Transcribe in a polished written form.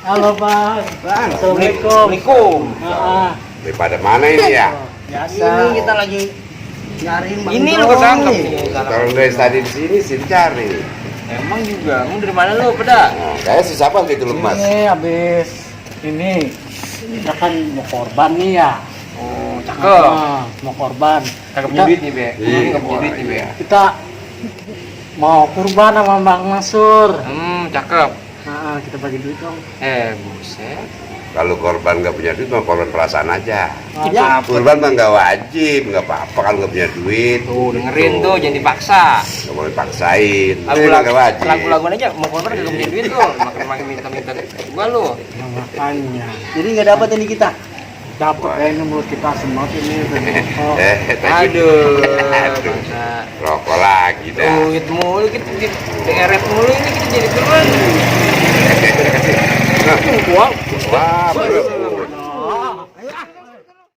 Halo Bang. Bang, Assalamualaikum. Assalamualaikum. Daripada mana ini ya? Biasa. Ini kita lagi nyariin Bang Ini Doi. lu ketangkep. Kalau dari tadi di sini sih cari. Emang juga, kamu dari mana lu, Peda? Nah, kayak si siapa gitu lu mas? Ini habis ini kita kan mau korban nih ya. Oh, cakep. Mau korban. Cakep Kita- duit nih, Be. Iya, Cakep duit nih, Be. Kita mau kurban sama Bang Mansur. Cakep. Kita bagi duit dong. Buset. Kalau korban nggak punya duit, mah korban perasaan aja. Ya. Korban mah nggak wajib, nggak apa-apa kalau nggak punya duit. Tuh, dengerin tuh, jangan dipaksa. Nggak boleh paksain. Itu Lagu-lagu nggak wajib. lagu aja mau korban kagak punya duit tuh. Makin minta-minta gua lu. Ya, makanya. Jadi nggak dapat ini kita. Dapat kayaknya mulut kita semua ini. Oh. Tadi Aduh. Aduh. Bangsa. rokok lagi dah. Duit mulu kita deret mulu ini kita jadi keren. Wah,